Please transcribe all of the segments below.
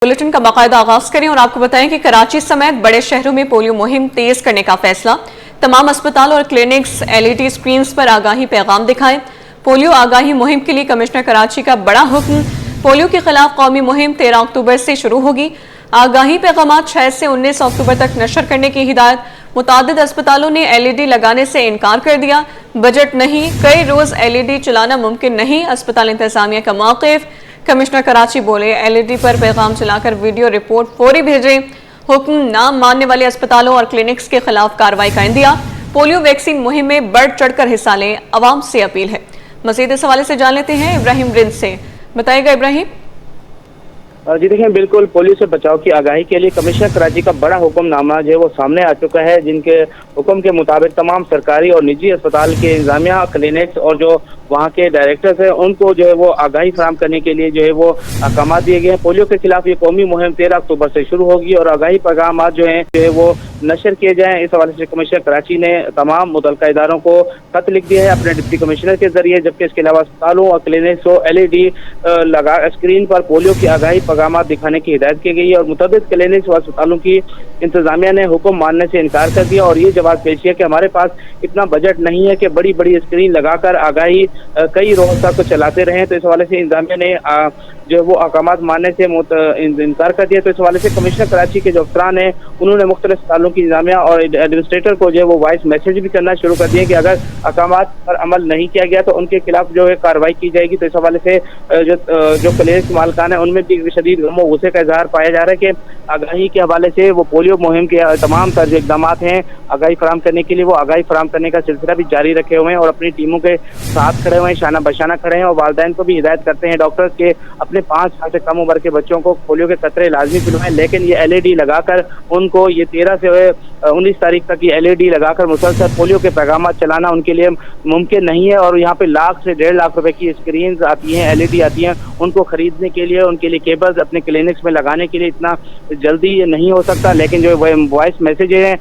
Bulletin का बाकायदा आगाज करें और आपको बताएं कि कराची समेत बड़े शहरों में पोलियो मुहिम तेज करने का फैसला। तमाम अस्पताल और क्लिनिक्स एलईडी स्क्रीन्स पर आगाही पैगाम दिखाएं। पोलियो आगाही मुहिम के लिए कमिश्नर कराची का बड़ा हुक्म। पोलियो के खिलाफ कौमी मुहिम 13 अक्टूबर से शुरू होगी। आगाही पैगाम 6 से 19 अक्टूबर तक नशर करने की हिदायत। मुतादिद अस्पतालों ने एलईडी लगाने से इनकार कर दिया। बजट नहीं, कई रोज एलईडी चलाना मुमकिन नहीं, अस्पताल इंतजामिया का मौक़िफ़। कमिश्नर कराची बोले, एलईडी पर पैगाम चलाकर वीडियो रिपोर्ट फौरी भेजें। हुक्म ना मानने वाले अस्पतालों और क्लिनिक्स के खिलाफ कार्रवाई का इंदिया। पोलियो वैक्सीन मुहिम में बढ़ चढ़कर हिस्सा लें, अवाम से अपील है। मजीद इस हवाले से जान लेते हैं इब्राहिम रिंद से। बताइएगा इब्राहिम। जी देखिए, बिल्कुल पोलियो से बचाव की आगाही के लिए कमिश्नर कराची का बड़ा हुक्मनामा जो है वो सामने आ चुका है, जिनके हुक्म के मुताबिक तमाम सरकारी और निजी अस्पताल के इंतजामिया, क्लिनिक्स और जो वहाँ के डायरेक्टर्स हैं उनको जो है वो आगाही फराहम करने के लिए जो है वो अहकाम दिए गए हैं। पोलियो के खिलाफ ये कौमी मुहिम 13 अक्टूबर से शुरू होगी और आगाही पैगाम जो है वो नशर किए जाएं। इस हवाले से कमिश्नर कराची ने तमाम मुतल्लिका इदारों को खत लिख दिया है अपने डिप्टी कमिश्नर के जरिए, जबकि इसके अलावा अस्पतालों और क्लिनिक्स को एलईडी लगा स्क्रीन पर पोलियो की आगाही पैगाम दिखाने की हिदायत की गई है। और मुतअद्दिद क्लिनिक्स व अस्पतालों की इंतजामिया ने हुक्म मानने से इनकार कर दिया और ये जवाब पेश किया कि हमारे पास इतना बजट नहीं है कि बड़ी बड़ी स्क्रीन लगाकर आगाही कई रोज तक चलाते रहे। तो इस हवाले से इंतजामिया ने जो वो अहकामात मानने से इनकार कर दिया। तो इस हवाले से कमिश्नर कराची के जो अफसरान हैं उन्होंने मुख्तलिफ अस्पतालों की इंतजामिया और एडमिनिस्ट्रेटर को जो है वो वॉइस मैसेज भी करना शुरू कर दिए कि अगर अहकामात पर अमल नहीं किया गया तो उनके खिलाफ जो है कार्रवाई की जाएगी। तो इस हवाले से जो क्लिनिक मालिकान है उनमें भी शदीद गम और गुस्से का इजहार पाया जा रहा है कि आगाही के हवाले से वो पोलियो मुहिम के तमाम तरह जो इकदाम हैं आगाही फराहम करने के लिए वो आगाही फराहम करने का सिलसिला भी जारी रखे हुए हैं और अपनी टीमों के साथ खड़े हुए हैं, शाना बशाना खड़े हैं। और वालिदैन को भी हिदायत करते हैं डॉक्टर्स के अपने 5 साल से कम उम्र के बच्चों को पोलियो के कतरे लाजमी पिलवाएं। लेकिन ये एलईडी लगाकर उनको ये 13 से 19 तारीख तक ये एलईडी लगाकर मुसलसल पोलियो के पैगाम चलाना उनके लिए मुमकिन नहीं है। और यहाँ पे लाख से 1.5 लाख रुपए की स्क्रीन आती हैं, एलईडी आती हैं, उनको खरीदने के लिए उनके लिए केबल्स अपने क्लिनिक्स में लगाने के लिए इतना जल्दी नहीं हो सकता। लेकिन जो वॉइस मैसेज है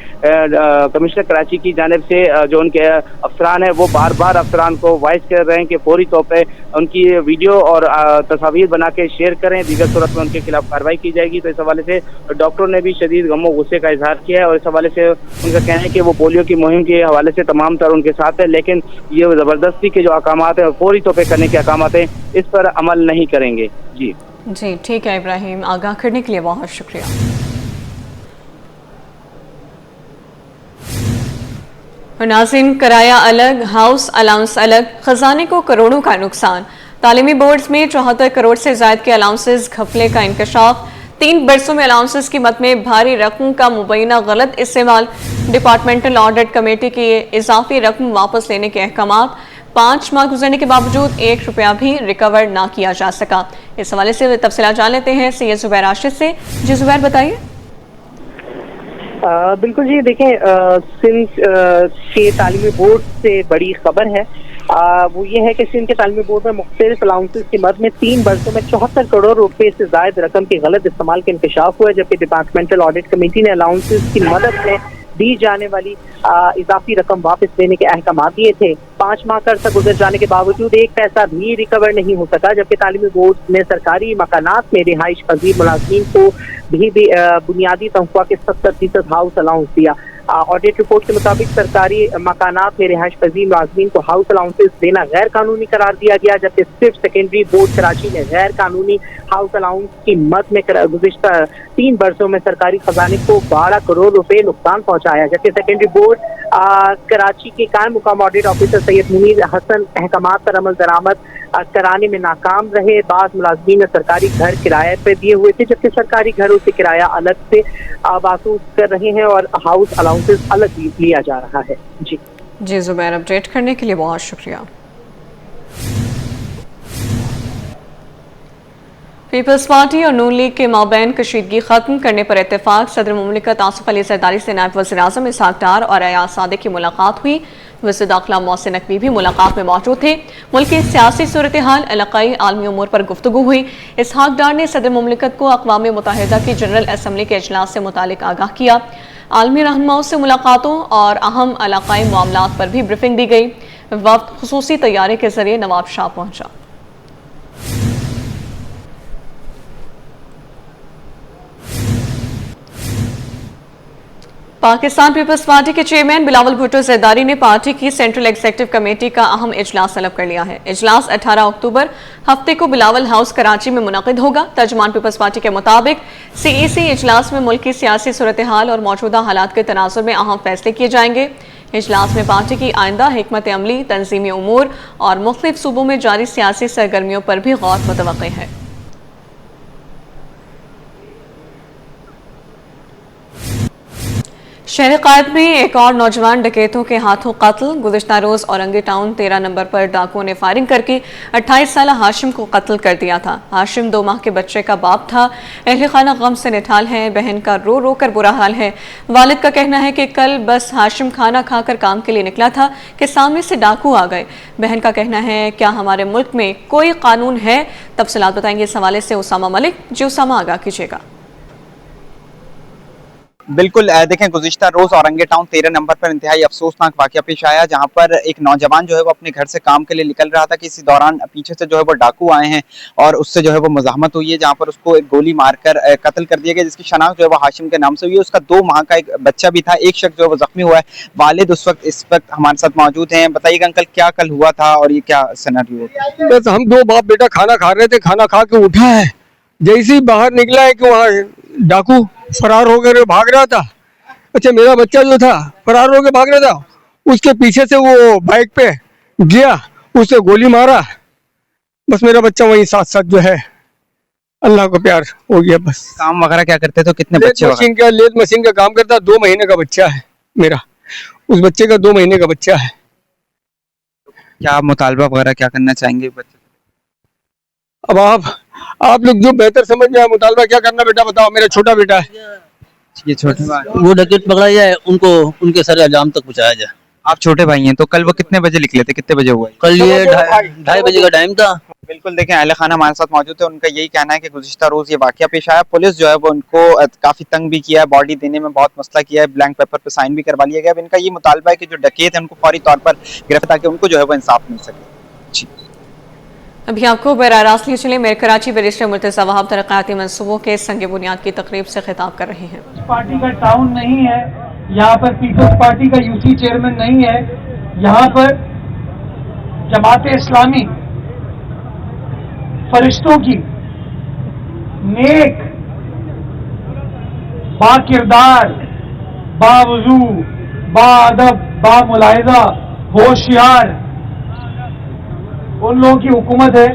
कमिश्नर कराची की जानिब से जो उनके अफसरान है वो बार बार अफसरान को वॉइस कर रहे हैं कि फौरी तौर पर उनकी वीडियो और तस्वीर बना के शेयर करें, दीगर सूरत में उनके खिलाफ कार्रवाई की जाएगी। तो इस हवाले से डॉक्टरों ने भी शदीद गम और गुस्से का इजहार किया है और इस हवाले से उनका कहना है कि वो पोलियो की मुहिम के हवाले से तमाम तरह उनके साथ है, लेकिन ये ज़बरदस्ती के जो अहकाम है और फौरी तौर पर करने के अहकाम है इस पर अमल नहीं करेंगे। जी ठीक है इब्राहिम, आगाह करने के लिए बहुत शुक्रिया। नाज़रीन, किराया अलग, हाउस अलाउंस अलग, खजाने को करोड़ों का नुकसान। तालीमी बोर्ड्स में 74 करोड़ से ज्यादा के अलाउंसेस घपले का इंकशाफ। 3 बरसों में अलाउंसेस की मद में भारी रकम का मुबैना गलत इस्तेमाल। डिपार्टमेंटल ऑडिट कमेटी की इजाफी रकम वापस लेने के अहकामात। 5 माह गुजरने के बावजूद 1 रुपया भी रिकवर ना किया जा सका। इस हवाले से तफसीलात जान लेते हैं सैयद जुबैर राशिद से। जी जुबैर, बताइए। बिल्कुल जी, देखें, सिंध के तालीमी बोर्ड से बड़ी खबर है। वो ये है कि सिंध के तालीमी बोर्ड में मुख्तलिफ अलाउंसेस की मद में 3 बरसों में 74 करोड़ रुपए से ज्यादा रकम के गलत इस्तेमाल का इंकशाफ हुआ है, जबकि डिपार्टमेंटल ऑडिट कमेटी ने अलाउंसेस की मदद में दी जाने वाली इजाफी रकम वापस देने के अहकाम दिए थे। 5 माह का अर्सा गुजर जाने के बावजूद 1 पैसा भी रिकवर नहीं हो सका, जबकि तालीमी बोर्ड ने सरकारी मकानात में रिहाइश पजीर मुलाजमीन को भी बुनियादी तनख्वाह के 70% हाउस अलाउंस दिया। ऑडिट रिपोर्ट के मुताबिक सरकारी मकानात में रिहाइश पजीर मुलाजमीन को हाउस अलाउंसेस देना गैर कानूनी करार दिया गया, जबकि सिर्फ सेकेंडरी बोर्ड कराची ने गैर कानूनी हाउस अलाउंस की मद में गुज़िश्ता 3 बरसों में सरकारी खजाने को 12 करोड़ रुपए नुकसान पहुंचाया। जबकि सेकेंडरी बोर्ड कराची के कायम मुकाम ऑडिट ऑफिसर सैयद मुनीर हसन अहकामात पर अमल दरामद कराने में नाकाम रहे। बाज़ मुलाजमीन ने सरकारी घर किराए पे दिए हुए थे, जबकि सरकारी घरों से किराया अलग से वासूल कर रहे हैं और हाउस अलाउंसेस अलग लिया जा रहा है। जी जुबैर, अपडेट करने के लिए बहुत शुक्रिया। पीपल्स पार्टी और नून लीग के माबैन कशीदगी खत्म करने पर इत्तेफाक। सदर मुमलिकत आसिफ अली ज़रदारी से नायब वज़ीर-ए-आज़म इसहाक डार और अयाज सादिक की मुलाकात हुई। वज़ीर दाखिला मोहसिन नकवी भी मुलाकात में मौजूद थे। मुल्क की सियासी सूरत हाल, इलाकाई आलमी उमूर पर गुफ्तगू हुई। इसहाक डार ने सदर मुमलिकत को अक़वाम मुत्तहिदा की जनरल असम्बली के इजलास से मुतालिक आगाह किया। आलमी रहनुमाओं से मुलाकातों और अहम इलाकाई मामलात पर भी ब्रीफिंग दी गई। वक्त खुसूसी तैयारी के जरिए नवाब शाह पहुंचा। बिल्कुल जी, देखिए, सिंध के तालीमी बोर्ड से बड़ी खबर है। वो ये है कि सिंध के तालीमी बोर्ड में मुख्तलिफ अलाउंसेस की मद में 3 बरसों में 74 करोड़ रुपए से ज्यादा रकम के गलत इस्तेमाल का इंकशाफ हुआ है, जबकि डिपार्टमेंटल ऑडिट कमेटी ने अलाउंसेस की मद में दी जाने वाली इजाफी रकम वापस लेने के अहकामात। 5 माह का अर्सा गुजर जाने के बावजूद 1 रुपया भी रिकवर नहीं हो सका, जबकि तालीमी बोर्ड ने सरकारी मकानात में रिहाइश पजीर मुलाजमीन को भी बुनियादी तनख्वाह के 70% हाउस अलाउंस दिया। ऑडिट रिपोर्ट के मुताबिक सरकारी मकानात में रिहाइश पजीर मुलाजमीन को हाउस अलाउंसेस देना गैर कानूनी करार दिया गया, जबकि सिर्फ सेकेंडरी बोर्ड कराची ने गैर कानूनी house allowances Pakistan Peoples Party के चेयरमैन बिलावल भुट्टो जरदारी ने पार्टी की सेंट्रल एग्जीक्यूटिव कमेटी का अहम इजलास तलब कर लिया है। इजलास 18 अक्टूबर हफ्ते को बिलावल हाउस कराची में मुनक़िद होगा। तर्जुमान पीपल्स पार्टी के मुताबिक CEC इजलास में मुल्क की सियासी सूरत हाल और मौजूदा हालात के तनाजुर में अहम फैसले किए जाएंगे। इजलास में पार्टी की आइंदा हिकमत अमली, तंजीमी उमूर और मुख्तलिफ सूबों में जारी सियासी सरगर्मियों पर भी गौर मुतवक्किह है। शहर कायद में एक और नौजवान डकैतों के हाथों कत्ल। गुज़िश्ता रोज औरंगी टाउन 13 नंबर पर डाकुओं ने फायरिंग करके 28 साला हाशिम को कत्ल कर दिया था। हाशिम 2 माह के बच्चे का बाप था। अहले खाना गम से निठाल है। बहन का रो रो कर बुरा हाल है। वालिद का कहना है कि कल बस हाशिम खाना खाकर काम के लिए निकला था कि सामने से डाकू आ गए। बहन का कहना है, क्या हमारे मुल्क में कोई कानून है? तफसीलात बताएंगे इस हवाले से उसामा मलिक। जी उसामा, आगाह कीजिएगा। बिल्कुल देखें, गुज़िश्ता रोज औरंगी टाउन 13 नंबर पर इंतहाई अफसोसनाक वाक़या पेश आया, जहां पर एक नौजवान जो है वो अपने घर से काम के लिए निकल रहा था कि इसी दौरान पीछे से जो है वो डाकू आए हैं और उससे जो है वो मुज़ाहमत हुई है, जहां पर उसको एक गोली मारकर कत्ल कर दिया गया, जिसकी शनाख्त जो है वो हाशिम के नाम से हुई है। उसका 2 माह का एक बच्चा भी था। एक शख्स जो है वो जख्मी हुआ है। वालिद इस वक्त हमारे साथ मौजूद हैं। बताइएगा अंकल, क्या कल हुआ था और ये क्या सिनेरियो है? बस हम 2 बाप बेटा खाना खा रहे थे, खाना खा के उठा है, जैसे ही बाहर निकला है कि वहाँ डाकू फरार होकर भाग रहा था। अच्छा, मेरा बच्चा जो था फरार होकर भाग रहा था, उसके पीछे से वो बाइक पे गया, उसे गोली मारा। बस मेरा बच्चा वहीं साथ साथ जो है अल्लाह को प्यार हो गया। बस काम वगैरह क्या करते थे? कितने बच्चे? लेथ मशीन का काम करता। 2 महीने का बच्चा है मेरा, उस बच्चे का 2 महीने का बच्चा है। क्या मुतालबा वगैरह क्या करना चाहेंगे बच्चे? अब आप लोग जो बेहतर समझ में आए, मुतालबा क्या करना बेटा बताओ। मेरा छोटा बेटा है, ये छोटे भाई, वो डकैत पकड़ा जाए, उनको उनके सर अंजाम तक पहुंचाया जाए। आप छोटे भाई हैं, तो कल वो कितने बजे निकले थे? कितने बजे हुआ? कल ये 2:30 बजे का टाइम था। बिल्कुल, देखें अहले खाना हमारे साथ मौजूद है। उनका यही कहना है कि गुज़िश्ता रोज ये वाकया पेश आया। पुलिस जो है वो उनको काफी तंग भी किया है, बॉडी देने में बहुत मसला किया है, ब्लैंक पेपर पे साइन भी करवा लिया गया। अब इनका ये मुतालबा है कि जो डकैत है उनको फौरी तौर पर गिरफ्तार ताकि उनको जो है वो इंसाफ मिल सके। जी, अभी आपको बराह रास्त लिए चले। मेयर कराची बैरिस्टर मुर्तज़ा वहाब तरक्याती मंसूबों के संग बुनियाद की तकरीब से खिताब कर रहे हैं। पार्टी का टाउन नहीं है, यहाँ पर पीपल्स पार्टी का यूसी चेयरमैन नहीं है, यहाँ पर जमात इस्लामी फरिश्तों की नेक, बाकिरदार, बावजू, बाअदब, बामुलाहिजा, होशियार उन लोगों की हुकूमत है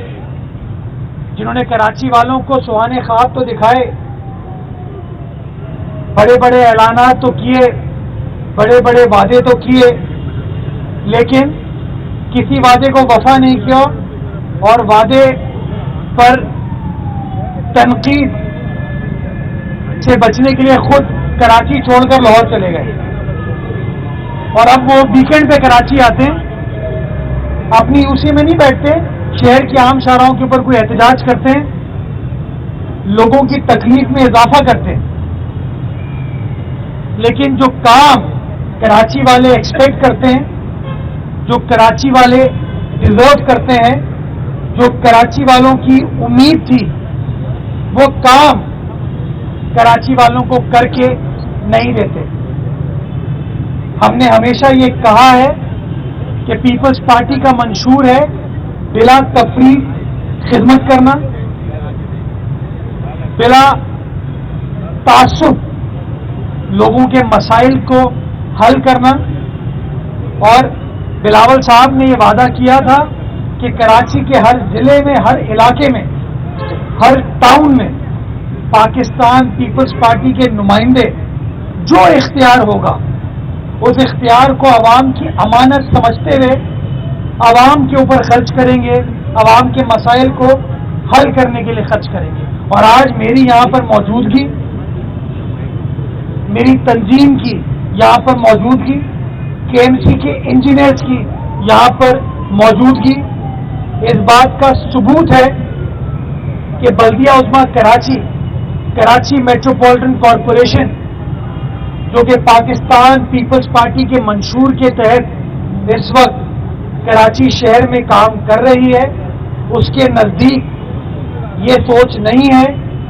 जिन्होंने कराची वालों को सुहाने ख्वाब तो दिखाए, बड़े बड़े ऐलानात तो किए, बड़े बड़े वादे तो किए, लेकिन किसी वादे को वफा नहीं किया और वादे पर तनकीद से बचने के लिए खुद कराची छोड़कर लाहौर चले गए। और अब वो वीकेंड पे कराची आते हैं, अपनी यूसी में नहीं बैठते, शहर की आम शाहराओं के ऊपर कोई एहतजाज करते हैं, लोगों की तकलीफ में इजाफा करते हैं। लेकिन जो काम कराची वाले एक्सपेक्ट करते हैं, जो कराची वाले डिजर्व करते हैं, जो कराची वालों की उम्मीद थी, वो काम कराची वालों को करके नहीं देते। हमने हमेशा ये कहा है कि पीपल्स पार्टी का मंशूर है बिला तफरीक खिदमत करना, बिला तासुब लोगों के मसाइल को हल करना। और बिलावल साहब ने ये वादा किया था कि कराची के हर जिले में, हर इलाके में, हर टाउन में पाकिस्तान पीपल्स पार्टी के नुमाइंदे जो इख्तियार होगा उस इख्तियार को अवाम की अमानत समझते हुए अवाम के ऊपर खर्च करेंगे, अवाम के मसाइल को हल करने के लिए खर्च करेंगे। और आज मेरी यहाँ पर मौजूदगी, मेरी तंजीम की यहाँ पर मौजूदगी, KMC के इंजीनियर्स की यहाँ पर मौजूदगी इस बात का सबूत है कि बल्दिया उज़्मा कराची मेट्रोपॉलिटन कॉरपोरेशन जो कि पाकिस्तान पीपल्स पार्टी के मंशूर के तहत इस वक्त कराची शहर में काम कर रही है, उसके नज़दीक ये सोच नहीं है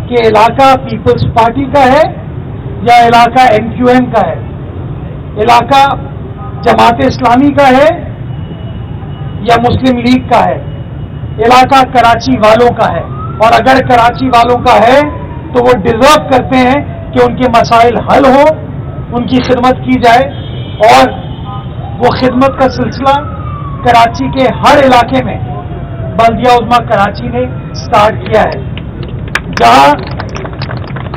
कि इलाका पीपल्स पार्टी का है या इलाका MQM का है। इलाका जमात इस्लामी का है या मुस्लिम लीग का है, इलाका कराची वालों का है। और अगर कराची वालों का है तो वो डिजर्व करते हैं कि उनके मसाइल हल हो, उनकी खिदमत की जाए। और वो खिदमत का सिलसिला कराची के हर इलाके में बल्दिया उज़्मा कराची ने स्टार्ट किया है।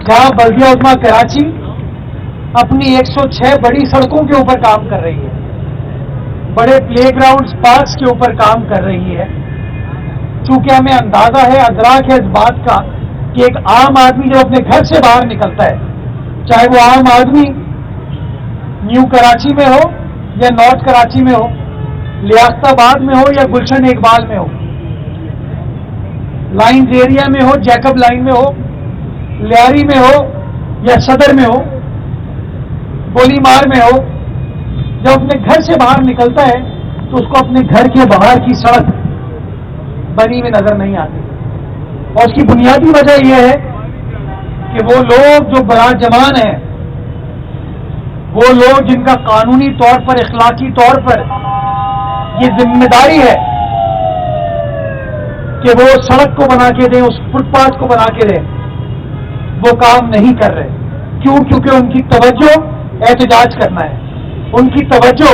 जहां बल्दिया उज़्मा कराची अपनी 106 बड़ी सड़कों के ऊपर काम कर रही है, बड़े प्लेग्राउंड्स, पार्क्स के ऊपर काम कर रही है। चूंकि हमें अंदाजा है, अदराक है इस बात का कि एक आम आदमी जब अपने घर से बाहर निकलता है, चाहे वो आम आदमी न्यू कराची में हो या नॉर्थ कराची में हो, लियाकताबाद में हो या गुलशन इकबाल में हो, लाइन्स एरिया में हो, जैकब लाइन में हो, लियारी में हो या सदर में हो, गोलीमार में हो, जब अपने घर से बाहर निकलता है तो उसको अपने घर के बाहर की सड़क बनी हुई नजर नहीं आती। और उसकी बुनियादी वजह यह है कि वो लोग जो बराजमान हैं, वो लोग जिनका कानूनी तौर पर, इखलाकी तौर पर ये जिम्मेदारी है कि वो सड़क को बना के दें, उस फुटपाथ को बना के दें, वो काम नहीं कर रहे। क्यों? क्योंकि उनकी तवज्जो एहतजाज करना है, उनकी तवज्जो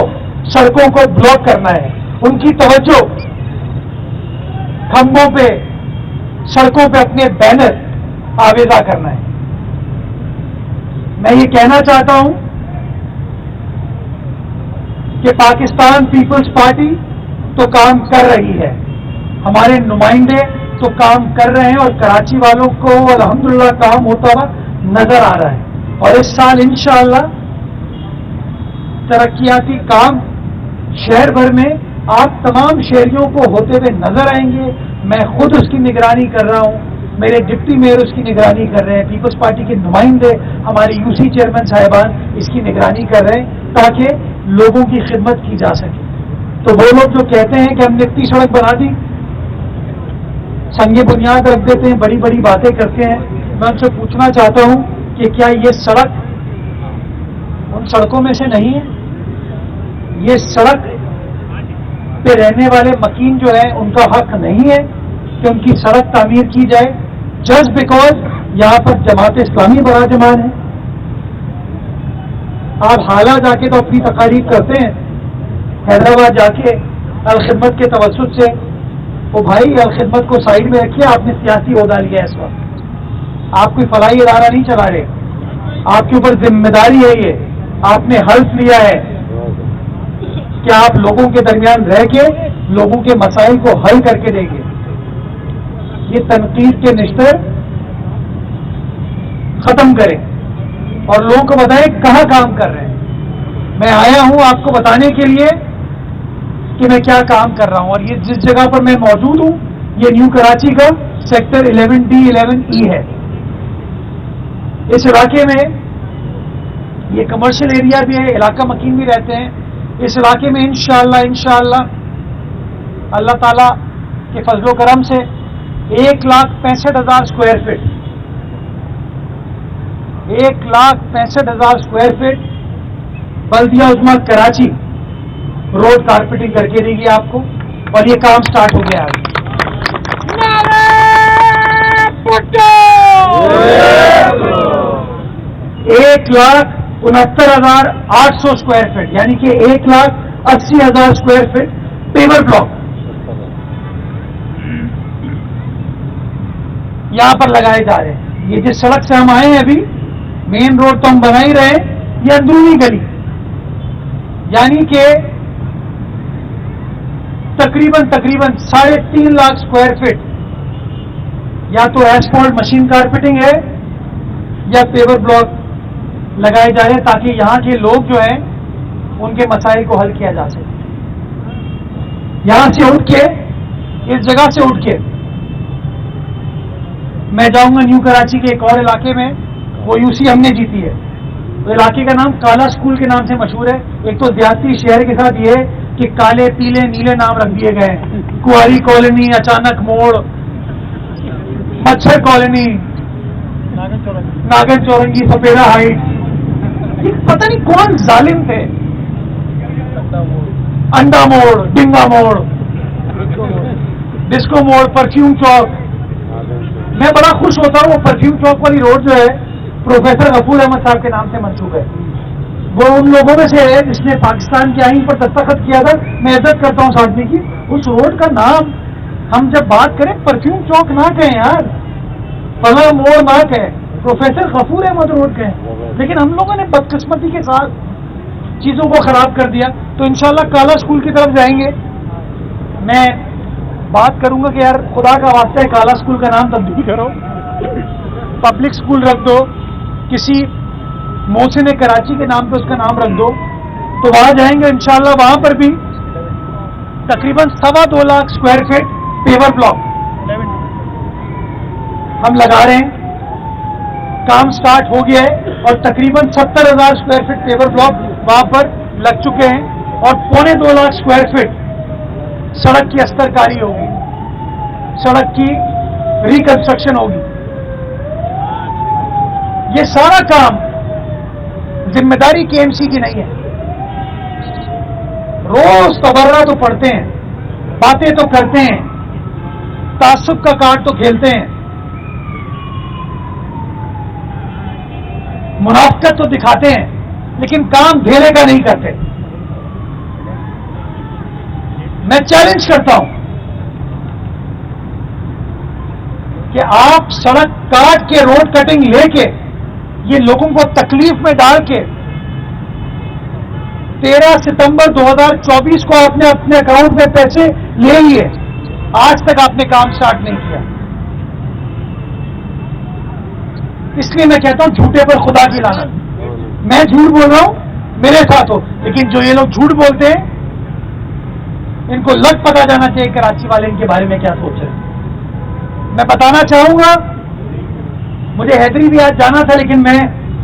सड़कों को ब्लॉक करना है, उनकी तवज्जो खंभों पे, सड़कों पे अपने बैनर आवेजा करना है। मैं ये कहना चाहता हूं कि पाकिस्तान पीपल्स पार्टी तो काम कर रही है, हमारे नुमाइंदे तो काम कर रहे हैं और कराची वालों को अल्हम्दुलिल्लाह काम होता हुआ नजर आ रहा है। और इस साल इंशाअल्लाह तरक्याती काम शहर भर में आप तमाम शहरियों को होते हुए नजर आएंगे। मैं खुद उसकी निगरानी कर रहा हूं, मेरे डिप्टी मेयर उसकी निगरानी कर रहे हैं, पीपल्स पार्टी के नुमाइंदे, हमारे यूसी चेयरमैन साहिबान इसकी निगरानी कर रहे हैं ताकि लोगों की खिदमत की जा सके। तो वो लोग जो कहते हैं कि हमने इतनी सड़क बना दी, संगे बुनियाद रख देते हैं, बड़ी बड़ी बातें करते हैं, मैं उनसे पूछना चाहता हूं कि क्या ये सड़क उन सड़कों में से नहीं है? ये सड़क पे रहने वाले मकीन जो है उनका हक नहीं है कि उनकी सड़क तामीर की जाए जस्ट बिकॉज यहाँ पर जमात इस्लामी बराजमान है? आप हाला जाके तो अपनी तकारीफ करते हैं, हैदराबाद जाके अल-खिदमत के तवस्सुत से, वो भाई अल-खिदमत को साइड में रखिए, आपने सियासी ओहदा लिया इस वक्त, आप कोई फलाही इदारा नहीं चला रहे, आपके ऊपर जिम्मेदारी है ये, आपने हल्फ लिया है कि आप लोगों के दरमियान रह के लोगों के मसाइल को हल करके देंगे। ये तनकीद के निश्तर खत्म करें और लोगों को बताएं कहाँ काम कर रहे हैं। मैं आया हूं आपको बताने के लिए कि मैं क्या काम कर रहा हूं। और ये जिस जगह पर मैं मौजूद हूं, ये न्यू कराची का सेक्टर 11D 11E है। इस इलाके में ये कमर्शियल एरिया भी है, इलाका मकीन भी रहते हैं। इस इलाके में इंशाअल्लाह अल्लाह ताला के फजलो करम से 1,65,000 स्क्वायर फीट 1,65,000 स्क्वायर फीट बल्दिया उज़्मा कराची रोड कारपेटिंग करके देगी आपको, और ये काम स्टार्ट हो गया है। 1,69,800 स्क्वायर फीट यानी कि 1,80,000 स्क्वायर फीट पेवर ब्लॉक यहां पर लगाए जा रहे हैं। ये जिस सड़क से हम आए हैं अभी, मेन रोड तो हम बना ही रहे हैं, ये अंदरूनी गली यानी कि तकरीबन 3.5 लाख स्क्वायर फीट या तो एस्फॉल्ट मशीन कारपेटिंग है या पेवर ब्लॉक लगाए जा रहे हैं ताकि यहां के लोग जो हैं उनके मसाइल को हल किया जा सके। यहां से उठ के, इस जगह से उठ के मैं जाऊंगा न्यू कराची के एक और इलाके में, वो यूसी हमने जीती है। तो इलाके का नाम काला स्कूल के नाम से मशहूर है। एक तो ज्यादती शहर के साथ ये है कि काले पीले नीले नाम रख दिए गए हैं, कुआरी कॉलोनी, अचानक मोड़, मच्छर कॉलोनी, नागन चौरंगी, सपेरा हाइट, पता नहीं कौन जालिम थे, अंडा मोड़, डिंगा मोड़, डिस्को मोड़, परफ्यूम चौक। मैं बड़ा खुश होता हूँ, वो परफ्यूम चौक वाली रोड जो है प्रोफेसर गफूर अहमद साहब के नाम से मंसूब है। वो उन लोगों में से है जिसने पाकिस्तान के आईन पर दस्तखत किया था। मैं इज्जत करता हूँ उस आदमी की। उस रोड का नाम हम जब बात करें परफ्यूम चौक ना कहें यार, फला मोड़ ना कहें, प्रोफेसर गफूर अहमद रोड कहें। लेकिन हम लोगों ने बदकिस्मती के साथ चीजों को खराब कर दिया। तो इंशाल्लाह काला स्कूल की तरफ जाएंगे। मैं बात करूंगा कि यार खुदा का वास्ता है काला स्कूल का नाम तब्दील करो, पब्लिक स्कूल रख दो, किसी मोहसिन कराची के नाम पे उसका नाम रख दो। तो वहां जाएंगे इंशाल्लाह। वहां पर भी तकरीबन 2.25 lakh square feet paver block हम लगा रहे हैं। काम स्टार्ट हो गया है और तकरीबन 70,000 स्क्वायर फीट पेवर ब्लॉक वहां पर लग चुके हैं और 2.25 लाख स्क्वायर फीट सड़क की अस्तरकारी होगी, सड़क की रिकंस्ट्रक्शन होगी। ये सारा काम जिम्मेदारी केएमसी की नहीं है। रोज तबर्रा तो पढ़ते हैं, बातें तो करते हैं, तासुब का कार्ड तो खेलते हैं, मुनाफिकत तो दिखाते हैं, लेकिन काम धेरे का नहीं करते। मैं चैलेंज करता हूं कि आप सड़क काट के रोड कटिंग लेके ये लोगों को तकलीफ में डाल के 13 सितंबर 2024 को आपने अपने अकाउंट में पैसे ले लिए, आज तक आपने काम स्टार्ट नहीं किया। इसलिए मैं कहता हूं झूठे पर खुदा की लानत। मैं झूठ बोल रहा हूं, मेरे साथ हो, लेकिन जो ये लोग झूठ बोलते हैं इनको लग पता जाना चाहिए कराची वाले इनके बारे में क्या सोच रहे हैं। मैं बताना चाहूंगा, मुझे हैदरी भी आज जाना था, लेकिन मैं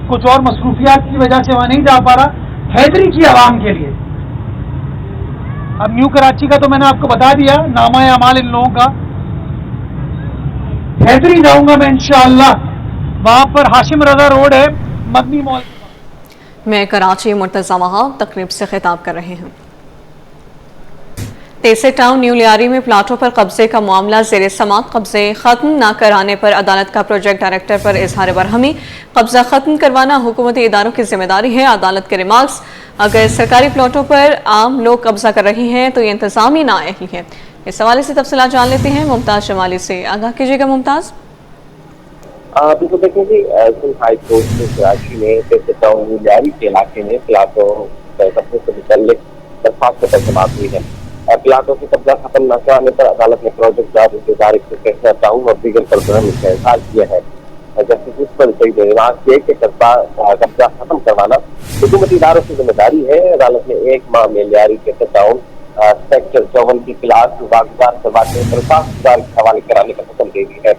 कुछ और मसरूफियात की वजह से वहां नहीं जा पा रहा। हैदरी की आवाम के लिए अब न्यू कराची का तो मैंने आपको बता दिया, नामा अमाल इन लोगों का। हैदरी जाऊंगा मैं इंशाअल्लाह, वहां पर हाशिम रजा रोड है, मदनी मॉल। मैं कराची मुर्तज़ा वहाब तकरीब से खिताब कर रहे हैं। तेसे टाउन न्यू लियारी में प्लाटों पर कब्जे का मामला ज़ेर समात। कब्जे खत्म न कराने पर अदालत का प्रोजेक्ट डायरेक्टर पर इजहार बरहमी। कब्जा खत्म करवाना हुकूमती इदारों की जिम्मेदारी है। अदालत के रिमार्क्स, अगर सरकारी प्लाटों पर आम लोग कब्जा कर रही हैं तो ये इंतजामी नाअहली है। इस हवाले से तफसीलात जान लेते हैं मुमताज जमाली से। आगाह कीजिएगा मुमताज। बिल्कुल देखें जी, हाई कोर्ट ने कराची में तेसे टाउन न्यू लियारी के इलाके में प्लाटों कब्जे से मुतल्लिक दरख्वास्त पर समाप्त हुई है। प्लाटों की कब्जा खत्म न कराने पर अदालत ने प्रोजेक्ट डायरेक्टर तेसे टाउन और दीगर सरबराहों का इजहार किया है। जस्टिस इस पर कब्जा खत्म करवाना हुकूमती इदारों की जिम्मेदारी है। अदालत ने 1 माह में लियारी तेसे टाउन सेक्टर 54 की क्लास वाकदार से वाकई दरख्वास्त के हवाले कराने का हुक्म दे दिया है।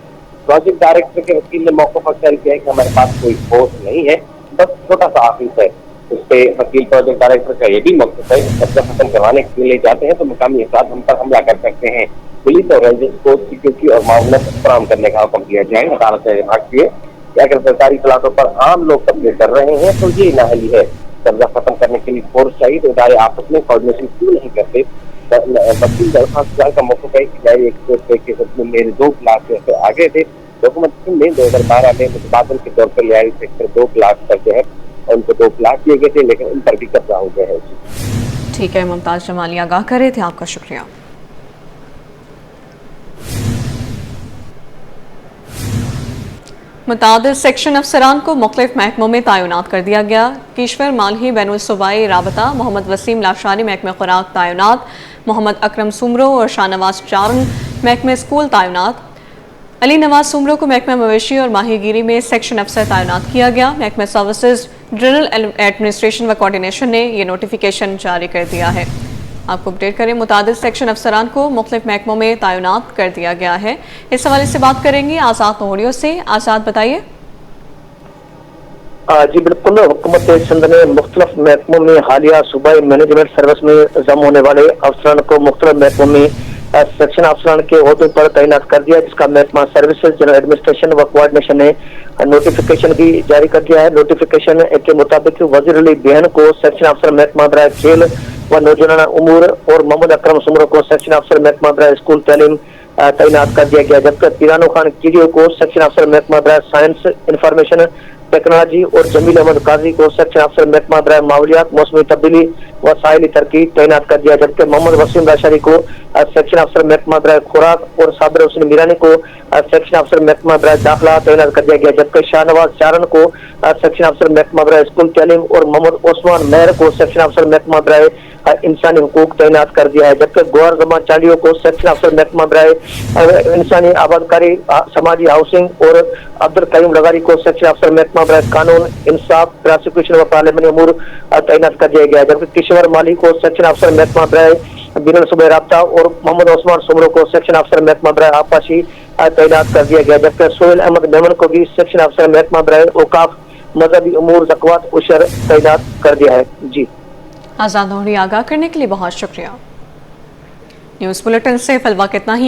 प्रोजेक्ट डायरेक्टर के वकील ने मौके पर तय किया है कि हमारे पास कोई फोर्स नहीं है, बस छोटा सा ऑफिस है। उस पे वकील प्रोजेक्ट डायरेक्टर का ये भी मकसद है, कब्जा खत्म करवाने के लिए जाते हैं तो मुकामी अफराद हम पर हमला कर सकते हैं। पुलिस और रेंजर्स को सिक्योरिटी और मामूलत फराहम करने का हुक्म दिया जाए। अदालत ने रिमार्क किए कि अगर सरकारी प्लाटों पर आम लोग कब्जे कर रहे हैं तो ये नाअहली है। कब्जा खत्म करने के लिए फोर्स चाहिए तो इदारे आपस में कोऑर्डिनेशन क्यों नहीं करते। वकील दरख्वास्त का मौका है कि एक मेरे 2 ब्लाक से आगे थे। हुकूमत ने 2012 में मुतबादल के तौर पर लियारी सेक्टर 2 ब्लाक पर जो है उनको 2 ब्लाक किए गए थे, लेकिन उन पर भी कब्जा हो गया है। ठीक है, मुमताज जमाली आगाह कर रहे थे, आपका शुक्रिया। मुतादिद सेक्शन अफसरान को मुख्तलिफ महकमों में तैनात कर दिया गया। कीश्वर मालही बैनुल सूबाई राबता, मोहम्मद वसीम लाशारी महकमे खुराक तैनात, मोहम्मद अकरम सुमरो और शाहनवाज चारन महकमे स्कूल तैनात। अली नवाज सुमरो को महकमा मवेशी और माहीगीरी में सेक्शन अफसर तैनात किया गया। महकमा सर्विसेज जनरल एडमिनिस्ट्रेशन व कोऑर्डिनेशन ने यह नोटिफिकेशन जारी कर दिया है। आपको अपडेट करें, मुतादिद सेक्शन अफसरान को मुख्तलिफ महकमों में तैनात कर दिया गया है। इस हवाले से बात करेंगे आज़ाद तोहड़ियों से। आज़ाद, बताइए। जी बिल्कुल, हुकूमत सिंध ने मुख्तलिफ महकमों में हालिया सूबाई मैनेजमेंट सर्विस में जम होने वाले अफसरान को मुख्तलिफ महकमों में सेक्शन अफसरान के अहदों पर तैनात कर दिया, जिसका महकमा सर्विसेज, जनरल एडमिनिस्ट्रेशन व कोऑर्डिनेशन ने नोटिफिकेशन भी जारी कर दिया है। नोटिफिकेशन के मुताबिक वजीर अली बेहन को सेक्शन अफसर महकमा बराए खेल व नौजवाना उमूर और मोहम्मद अकरम सुमरो को सेक्शन अफसर महकमा बराए स्कूल तालीम तैनात कर दिया गया, जबकि पिरानो खान कीडियो को सेक्शन अफसर महकमा बराए साइंस इंफॉर्मेशन टेक्नोलॉजी और जमील अहमद काजी को सेक्शन अफसर महकमा बराए माहौलियात, मौसमी तब्दीली व साहिली तरक्की तैनात कर दिया, जबकि मोहम्मद वसीम राशारी को सेक्शन अफसर महकमा बराए खुराक और साबिर हुसैन मीरानी को सेक्शन अफसर महकमा बराए दाखिला तैनात कर दिया गया, जबकि शाहनवाज चारण को सेक्शन अफसर महकमा बराए स्कूल तालीम और मोहम्मद ओस्मान मेहर को सेक्शन अफसर महकमा बराए इंसानी हुकूक तैनात कर दिया है, जबकि गौर जमान चांडियो को सेक्शन अफसर महकमा बराए इंसानी आबादकारी, समाजी हाउसिंग और अब्दुल करीम लगारी को सेक्शन अफसर महकमा बराए कानून, इंसाफ, प्रोसिक्यूशन व पार्लियामानी अमूर तैनात कर दिया गया, जबकि किशोर माली को सेक्शन अफसर महकमा बराए बिन सूबे राब्ता और मोहम्मद ओस्मान सुमरो को सेक्शन अफसर महकमा बराए आपाशी तैनात कर दिया गया, जबकि सोहेल अहमद मेमन को भी सेक्शन अफसर महकमा बराए औकाफ, मजहबी अमूर, ज़कात, उशर तैनात कर दिया है। जी, आज़ाद नौरी आगाह करने के लिए बहुत शुक्रिया। न्यूज़ बुलेटिन से फिलहाल इतना ही।